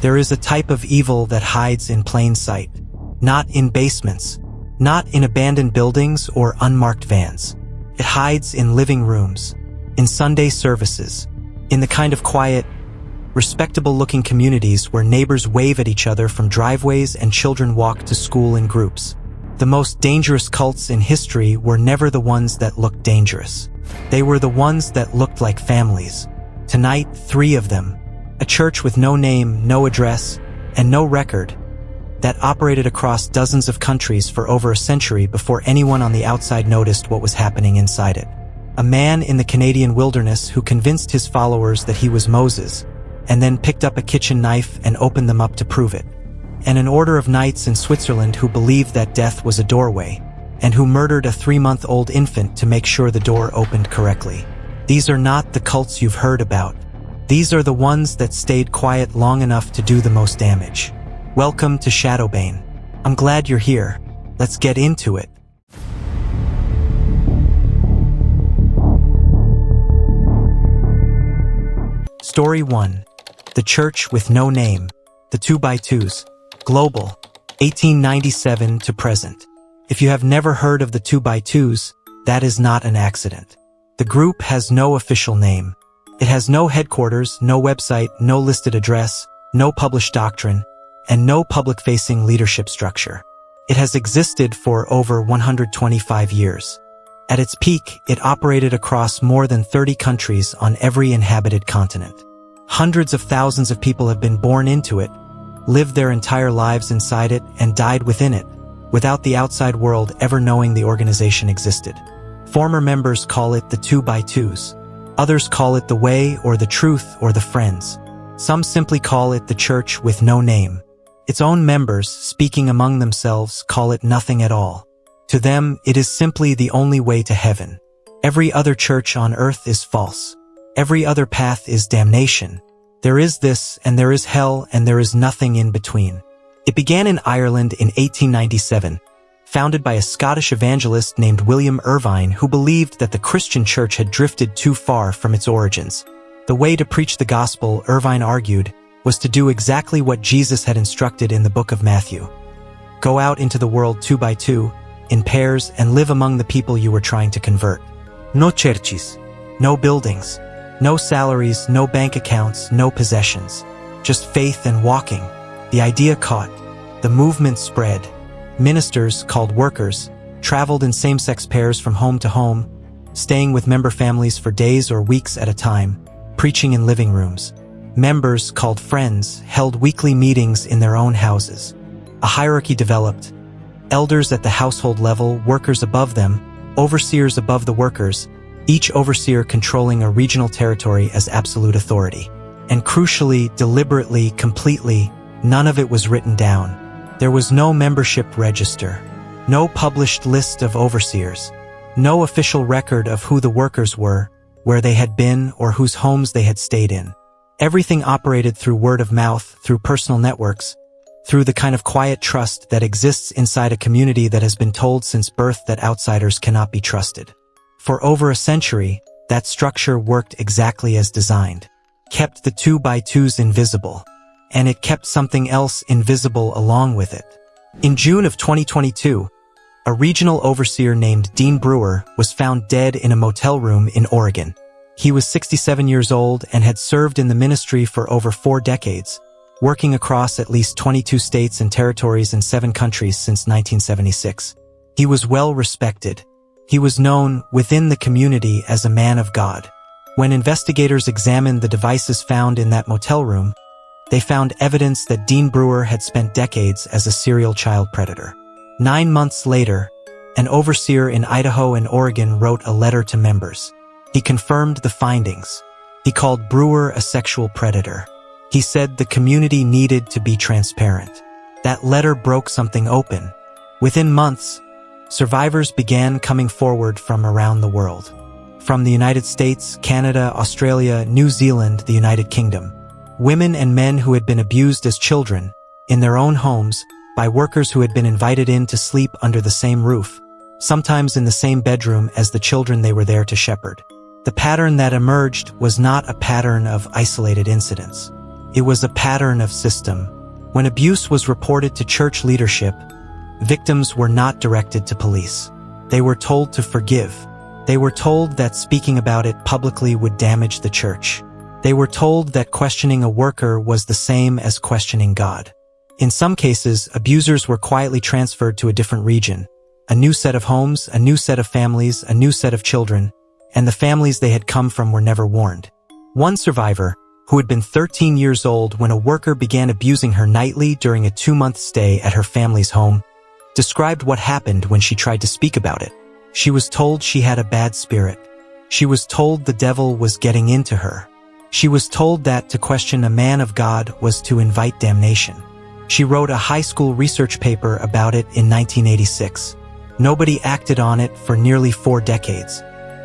There is a type of evil that hides in plain sight, not in basements, not in abandoned buildings or unmarked vans. It hides in living rooms, in Sunday services, in the kind of quiet, respectable-looking communities where neighbors wave at each other from driveways and children walk to school in groups. The most dangerous cults in history were never the ones that looked dangerous. They were the ones that looked like families. Tonight, 3 of them, a church with no name, no address, and no record, that operated across dozens of countries for over a century before anyone on the outside noticed what was happening inside it. A man in the Canadian wilderness who convinced his followers that he was Moses, and then picked up a kitchen knife and opened them up to prove it. And an order of knights in Switzerland who believed that death was a doorway, and who murdered a 3-month-old infant to make sure the door opened correctly. These are not the cults you've heard about. These are the ones that stayed quiet long enough to do the most damage. Welcome to Shadowbane. I'm glad you're here. Let's get into it. Story 1. The Church with No Name. The 2x2s. Global. 1897 to present. If you have never heard of the 2x2s, that is not an accident. The group has no official name. It has no headquarters, no website, no listed address, no published doctrine, and no public-facing leadership structure. It has existed for over 125 years. At its peak, it operated across more than 30 countries on every inhabited continent. Hundreds of thousands of people have been born into it, lived their entire lives inside it, and died within it, without the outside world ever knowing the organization existed. Former members call it the 2x2s. Others call it the Way or the Truth or the Friends. Some simply call it the Church with No Name. Its own members, speaking among themselves, call it nothing at all. To them, it is simply the only way to heaven. Every other church on earth is false. Every other path is damnation. There is this, and there is hell, and there is nothing in between. It began in Ireland in 1897, founded by a Scottish evangelist named William Irvine who believed that the Christian church had drifted too far from its origins. The way to preach the gospel, Irvine argued, was to do exactly what Jesus had instructed in the book of Matthew. Go out into the world 2x2, in pairs, and live among the people you were trying to convert. No churches, no buildings, no salaries, no bank accounts, no possessions. Just faith and walking. The idea caught. The movement spread. Ministers, called workers, traveled in same-sex pairs from home to home, staying with member families for days or weeks at a time, preaching in living rooms. Members, called friends, held weekly meetings in their own houses. A hierarchy developed. Elders at the household level, workers above them, overseers above the workers, each overseer controlling a regional territory as absolute authority. And crucially, deliberately, completely, none of it was written down. There was no membership register, no published list of overseers, no official record of who the workers were, where they had been, or whose homes they had stayed in. Everything operated through word of mouth, through personal networks, through the kind of quiet trust that exists inside a community that has been told since birth that outsiders cannot be trusted. For over a century, that structure worked exactly as designed, kept the 2x2s invisible, and it kept something else invisible along with it. In June of 2022, a regional overseer named Dean Brewer was found dead in a motel room in Oregon. He was 67 years old and had served in the ministry for over 4 decades, working across at least 22 states and territories in 7 countries since 1976. He was well respected. He was known within the community as a man of God. When investigators examined the devices found in that motel room, they found evidence that Dean Brewer had spent decades as a serial child predator. 9 months later, an overseer in Idaho and Oregon wrote a letter to members. He confirmed the findings. He called Brewer a sexual predator. He said the community needed to be transparent. That letter broke something open. Within months, survivors began coming forward from around the world. From the United States, Canada, Australia, New Zealand, the United Kingdom. Women and men who had been abused as children, in their own homes, by workers who had been invited in to sleep under the same roof, sometimes in the same bedroom as the children they were there to shepherd. The pattern that emerged was not a pattern of isolated incidents. It was a pattern of system. When abuse was reported to church leadership, victims were not directed to police. They were told to forgive. They were told that speaking about it publicly would damage the church. They were told that questioning a worker was the same as questioning God. In some cases, abusers were quietly transferred to a different region. A new set of homes, a new set of families, a new set of children, and the families they had come from were never warned. One survivor, who had been 13 years old when a worker began abusing her nightly during a 2-month stay at her family's home, described what happened when she tried to speak about it. She was told she had a bad spirit. She was told the devil was getting into her. She was told that to question a man of God was to invite damnation. She wrote a high school research paper about it in 1986. Nobody acted on it for nearly 4 decades.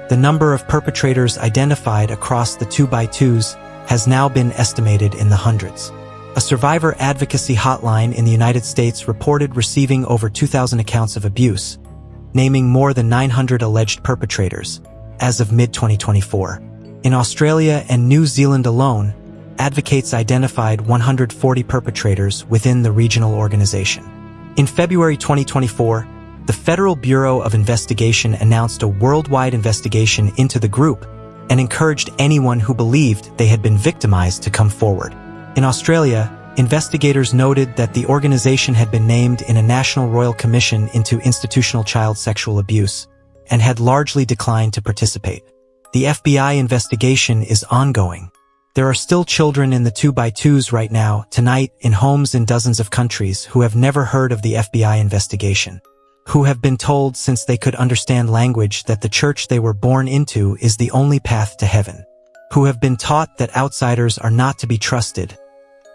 The number of perpetrators identified across the 2x2s has now been estimated in the hundreds. A survivor advocacy hotline in the United States reported receiving over 2,000 accounts of abuse, naming more than 900 alleged perpetrators, as of mid-2024. In Australia and New Zealand alone, advocates identified 140 perpetrators within the regional organization. In February 2024, the Federal Bureau of Investigation announced a worldwide investigation into the group and encouraged anyone who believed they had been victimized to come forward. In Australia, investigators noted that the organization had been named in a National Royal Commission into Institutional Child Sexual Abuse and had largely declined to participate. The FBI investigation is ongoing. There are still children in the 2x2s right now, tonight, in homes in dozens of countries who have never heard of the FBI investigation, who have been told since they could understand language that the church they were born into is the only path to heaven, who have been taught that outsiders are not to be trusted,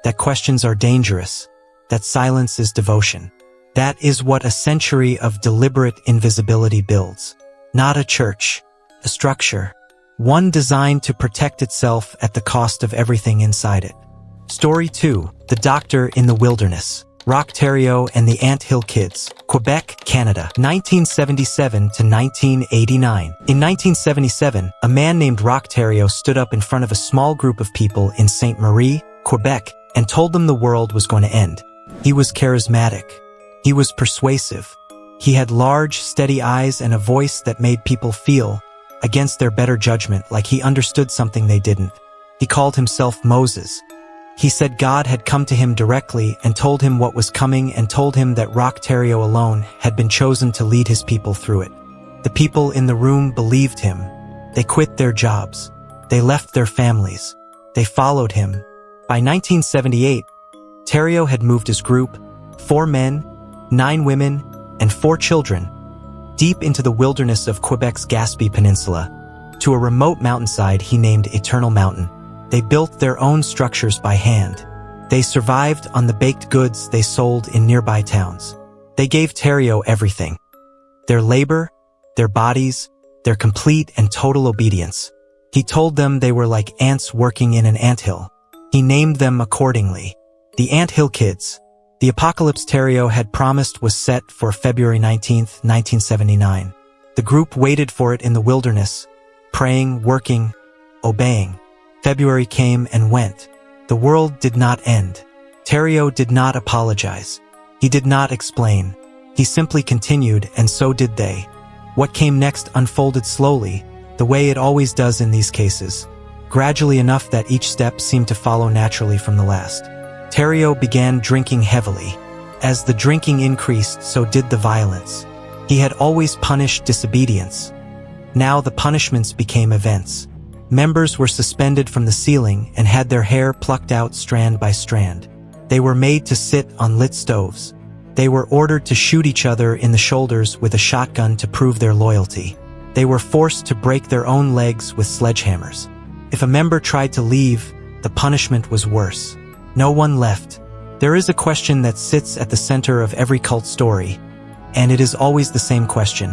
that questions are dangerous, that silence is devotion. That is what a century of deliberate invisibility builds. Not a church, a structure, one designed to protect itself at the cost of everything inside it. Story 2. The Doctor in the Wilderness. Rock Thériault and the Ant Hill Kids, Quebec, Canada, 1977 to 1989. In 1977, a man named Rock Thériault stood up in front of a small group of people in Ste. Marie, Quebec, and told them the world was going to end. He was charismatic. He was persuasive. He had large, steady eyes and a voice that made people feel, against their better judgment, like he understood something they didn't. He called himself Moses. He said God had come to him directly and told him what was coming and told him that Rock Thériault alone had been chosen to lead his people through it. The people in the room believed him. They quit their jobs. They left their families. They followed him. By 1978, Thériault had moved his group, 4 men, 9 women, and 4 children, deep into the wilderness of Quebec's Gaspé Peninsula, to a remote mountainside he named Eternal Mountain. They built their own structures by hand. They survived on the baked goods they sold in nearby towns. They gave Thériault everything. Their labor, their bodies, their complete and total obedience. He told them they were like ants working in an anthill. He named them accordingly. The Ant Hill Kids. The apocalypse Thériault had promised was set for February 19, 1979. The group waited for it in the wilderness, praying, working, obeying. February came and went. The world did not end. Thériault did not apologize. He did not explain. He simply continued, and so did they. What came next unfolded slowly, the way it always does in these cases, gradually enough that each step seemed to follow naturally from the last. Thériault began drinking heavily. As the drinking increased, so did the violence. He had always punished disobedience. Now the punishments became events. Members were suspended from the ceiling and had their hair plucked out strand by strand. They were made to sit on lit stoves. They were ordered to shoot each other in the shoulders with a shotgun to prove their loyalty. They were forced to break their own legs with sledgehammers. If a member tried to leave, the punishment was worse. No one left. There is a question that sits at the center of every cult story, and it is always the same question.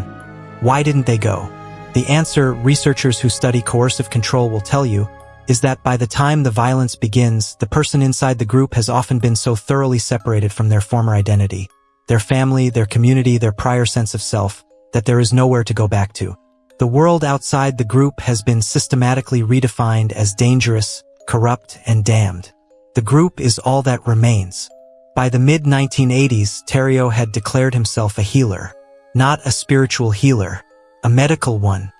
Why didn't they go? The answer, researchers who study coercive control will tell you, is that by the time the violence begins, the person inside the group has often been so thoroughly separated from their former identity, their family, their community, their prior sense of self, that there is nowhere to go back to. The world outside the group has been systematically redefined as dangerous, corrupt, and damned. The group is all that remains. By the mid-1980s, Terrio had declared himself a healer. Not a spiritual healer, a medical one.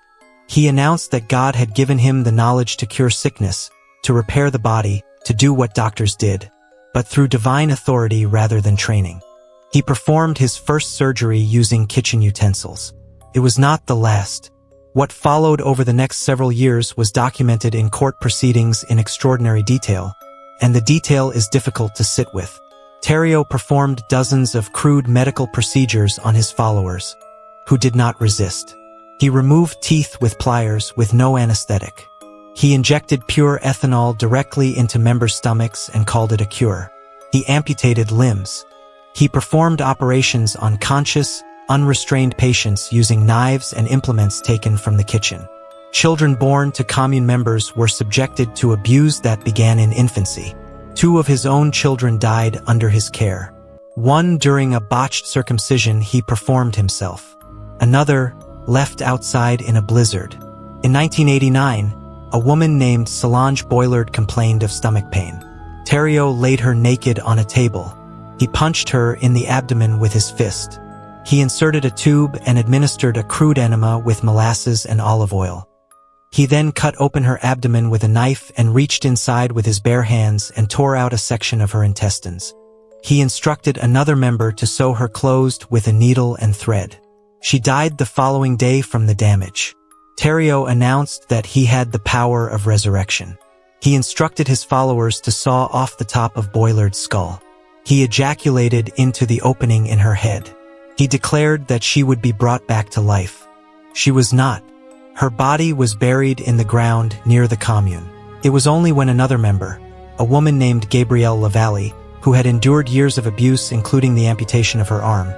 He announced that God had given him the knowledge to cure sickness, to repair the body, to do what doctors did, but through divine authority rather than training. He performed his first surgery using kitchen utensils. It was not the last. What followed over the next several years was documented in court proceedings in extraordinary detail, and the detail is difficult to sit with. Terrio performed dozens of crude medical procedures on his followers, who did not resist. He removed teeth with pliers with no anesthetic. He injected pure ethanol directly into members' stomachs and called it a cure. He amputated limbs. He performed operations on conscious, unrestrained patients using knives and implements taken from the kitchen. Children born to commune members were subjected to abuse that began in infancy. 2 of his own children died under his care. 1 during a botched circumcision he performed himself. Another left outside in a blizzard. In 1989, a woman named Solange Boilard complained of stomach pain. Terrio laid her naked on a table. He punched her in the abdomen with his fist. He inserted a tube and administered a crude enema with molasses and olive oil. He then cut open her abdomen with a knife and reached inside with his bare hands and tore out a section of her intestines. He instructed another member to sew her closed with a needle and thread. She died the following day from the damage. Terrio announced that he had the power of resurrection. He instructed his followers to saw off the top of Boilard's skull. He ejaculated into the opening in her head. He declared that she would be brought back to life. She was not. Her body was buried in the ground near the commune. It was only when another member, a woman named Gabrielle Lavallee, who had endured years of abuse including the amputation of her arm,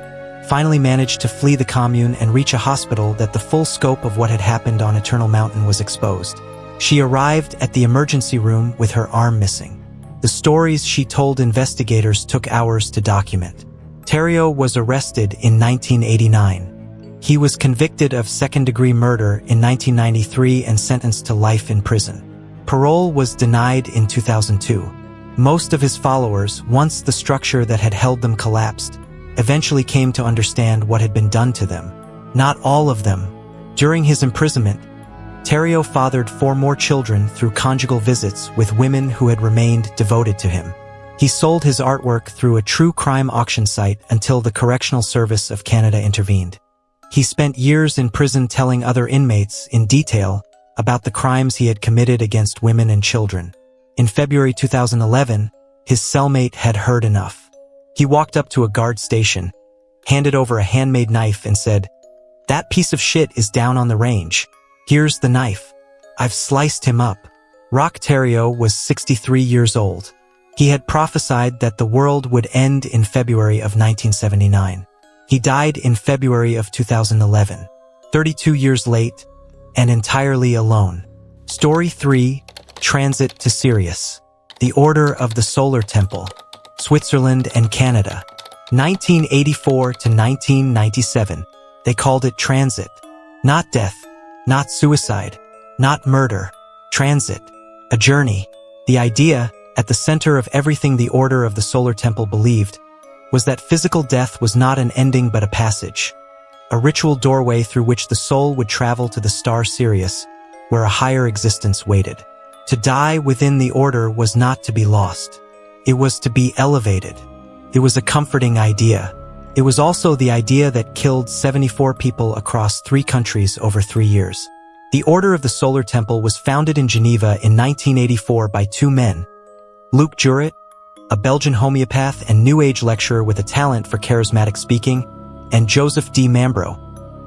finally managed to flee the commune and reach a hospital that the full scope of what had happened on Eternal Mountain was exposed. She arrived at the emergency room with her arm missing. The stories she told investigators took hours to document. Terrio was arrested in 1989. He was convicted of second-degree murder in 1993 and sentenced to life in prison. Parole was denied in 2002. Most of his followers, once the structure that had held them collapsed, eventually came to understand what had been done to them. Not all of them. During his imprisonment, Terrio fathered 4 more children through conjugal visits with women who had remained devoted to him. He sold his artwork through a true crime auction site until the Correctional Service of Canada intervened. He spent years in prison telling other inmates in detail about the crimes he had committed against women and children. In February 2011, his cellmate had heard enough. He walked up to a guard station, handed over a handmade knife and said, "That piece of shit is down on the range. Here's the knife. I've sliced him up." Roch Terrio was 63 years old. He had prophesied that the world would end in February of 1979. He died in February of 2011, 32 years late, and entirely alone. Story 3, Transit to Sirius. The Order of the Solar Temple, Switzerland and Canada. 1984 to 1997. They called it transit. Not death, not suicide, not murder. Transit. A journey. The idea, at the center of everything the Order of the Solar Temple believed, was that physical death was not an ending but a passage, a ritual doorway through which the soul would travel to the star Sirius, where a higher existence waited. To die within the order was not to be lost. It was to be elevated. It was a comforting idea. It was also the idea that killed 74 people across 3 countries over 3 years. The Order of the Solar Temple was founded in Geneva in 1984 by 2 men, Luc Juret, a Belgian homeopath and New Age lecturer with a talent for charismatic speaking, and Joseph D. Mambro,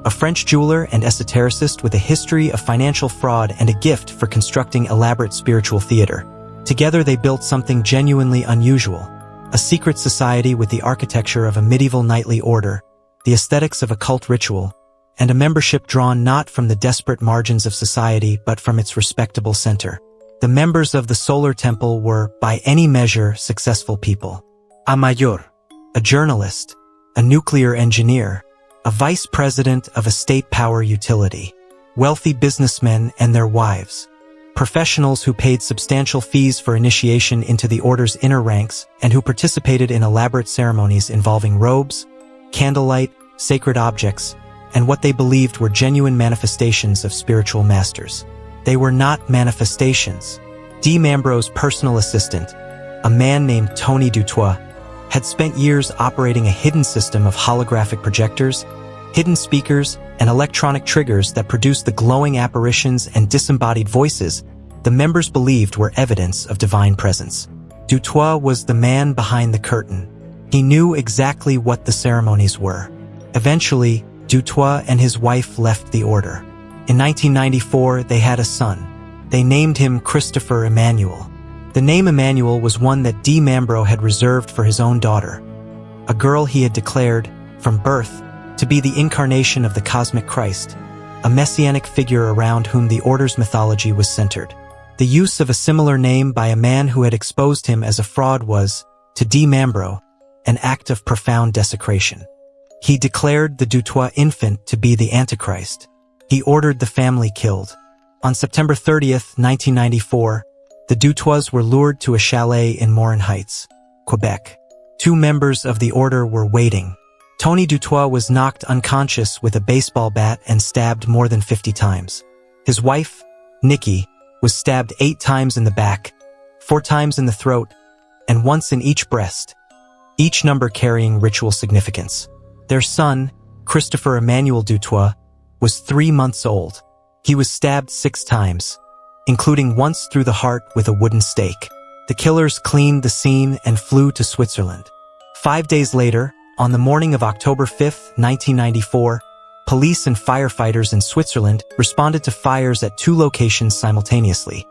a French jeweler and esotericist with a history of financial fraud and a gift for constructing elaborate spiritual theater. Together they built something genuinely unusual, a secret society with the architecture of a medieval knightly order, the aesthetics of a cult ritual, and a membership drawn not from the desperate margins of society but from its respectable center. The members of the Solar Temple were, by any measure, successful people. A mayor, a journalist, a nuclear engineer, a vice president of a state power utility, wealthy businessmen and their wives, professionals who paid substantial fees for initiation into the order's inner ranks and who participated in elaborate ceremonies involving robes, candlelight, sacred objects, and what they believed were genuine manifestations of spiritual masters. They were not manifestations. D. Mambro's personal assistant, a man named Tony Dutoit, had spent years operating a hidden system of holographic projectors, hidden speakers, and electronic triggers that produced the glowing apparitions and disembodied voices the members believed were evidence of divine presence. Dutoit was the man behind the curtain. He knew exactly what the ceremonies were. Eventually, Dutoit and his wife left the order. In 1994, they had a son. They named him Christopher Emmanuel. The name Emmanuel was one that D. Mambro had reserved for his own daughter, a girl he had declared, from birth, to be the incarnation of the cosmic Christ, a messianic figure around whom the order's mythology was centered. The use of a similar name by a man who had exposed him as a fraud was, to D. Mambro, an act of profound desecration. He declared the Dutoit infant to be the Antichrist. He ordered the family killed. On September 30th, 1994, the Dutoits were lured to a chalet in Morin Heights, Quebec. 2 members of the order were waiting. Tony Dutoit was knocked unconscious with a baseball bat and stabbed more than 50 times. His wife, Nikki, was stabbed 8 times in the back, 4 times in the throat, and once in each breast, each number carrying ritual significance. Their son, Christopher Emmanuel Dutoit, was 3 months old. He was stabbed 6 times, including once through the heart with a wooden stake. The killers cleaned the scene and flew to Switzerland. 5 days later, on the morning of October 5, 1994, police and firefighters in Switzerland responded to fires at 2 locations simultaneously: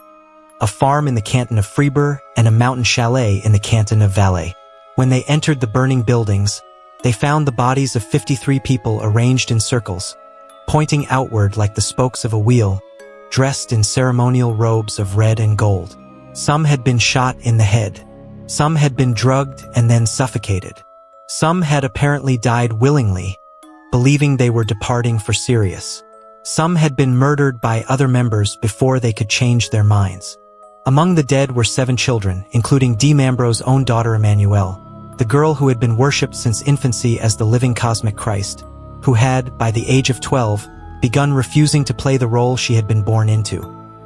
a farm in the canton of Fribourg and a mountain chalet in the canton of Valais. When they entered the burning buildings, they found the bodies of 53 people arranged in circles, pointing outward like the spokes of a wheel, dressed in ceremonial robes of red and gold. Some had been shot in the head. Some had been drugged and then suffocated. Some had apparently died willingly, believing they were departing for Sirius. Some had been murdered by other members before they could change their minds. Among the dead were 7 children, including D. Mambro's own daughter Emmanuelle, the girl who had been worshipped since infancy as the living cosmic Christ, who had, by the age of 12, begun refusing to play the role she had been born into.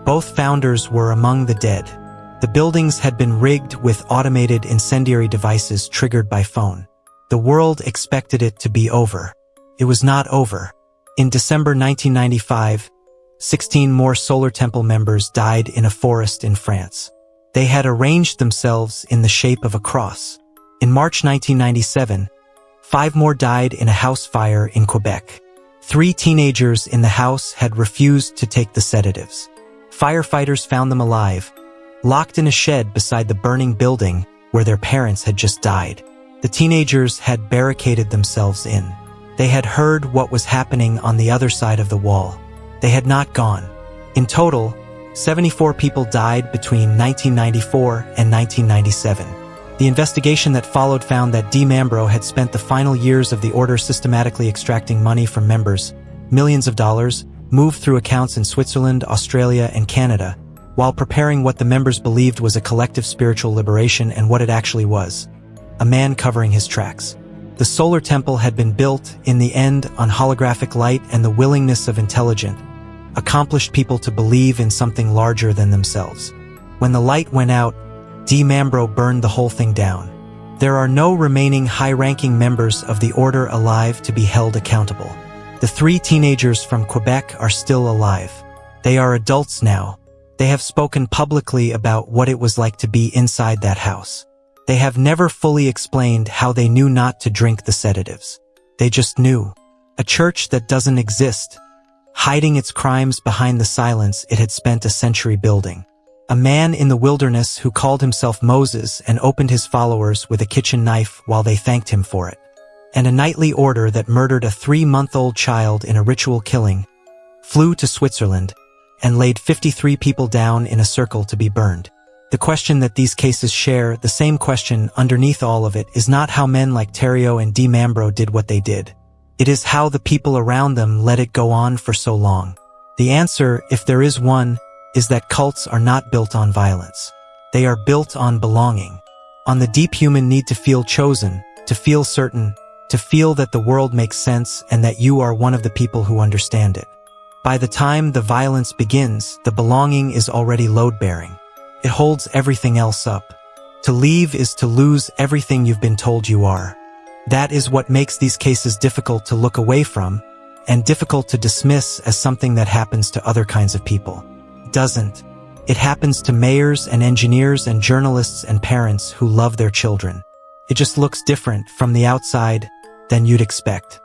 Both founders were among the dead. The buildings had been rigged with automated incendiary devices triggered by phone. The world expected it to be over. It was not over. In December 1995, 16 more Solar Temple members died in a forest in France. They had arranged themselves in the shape of a cross. In March 1997, 5 more died in a house fire in Quebec. 3 teenagers in the house had refused to take the sedatives. Firefighters found them alive, locked in a shed beside the burning building where their parents had just died. The teenagers had barricaded themselves in. They had heard what was happening on the other side of the wall. They had not gone. In total, 74 people died between 1994 and 1997. The investigation that followed found that D. Mambro had spent the final years of the order systematically extracting money from members, millions of dollars, moved through accounts in Switzerland, Australia, and Canada, while preparing what the members believed was a collective spiritual liberation and what it actually was: a man covering his tracks. The Solar Temple had been built, in the end, on holographic light and the willingness of intelligent, accomplished people to believe in something larger than themselves. When the light went out, D. Mambro burned the whole thing down. There are no remaining high-ranking members of the order alive to be held accountable. The 3 teenagers from Quebec are still alive. They are adults now. They have spoken publicly about what it was like to be inside that house. They have never fully explained how they knew not to drink the sedatives. They just knew. A church that doesn't exist, hiding its crimes behind the silence it had spent a century building. A man in the wilderness who called himself Moses and opened his followers with a kitchen knife while they thanked him for it. And a nightly order that murdered a 3-month-old child in a ritual killing, flew to Switzerland, and laid 53 people down in a circle to be burned. The question that these cases share, the same question underneath all of it, is not how men like Thériault and D. Mambro did what they did. It is how the people around them let it go on for so long. The answer, if there is one, is that cults are not built on violence. They are built on belonging, on the deep human need to feel chosen, to feel certain, to feel that the world makes sense and that you are one of the people who understand it. By the time the violence begins, the belonging is already load-bearing. It holds everything else up. To leave is to lose everything you've been told you are. That is what makes these cases difficult to look away from, and difficult to dismiss as something that happens to other kinds of people. It doesn't. It happens to mayors and engineers and journalists and parents who love their children. It just looks different from the outside than you'd expect.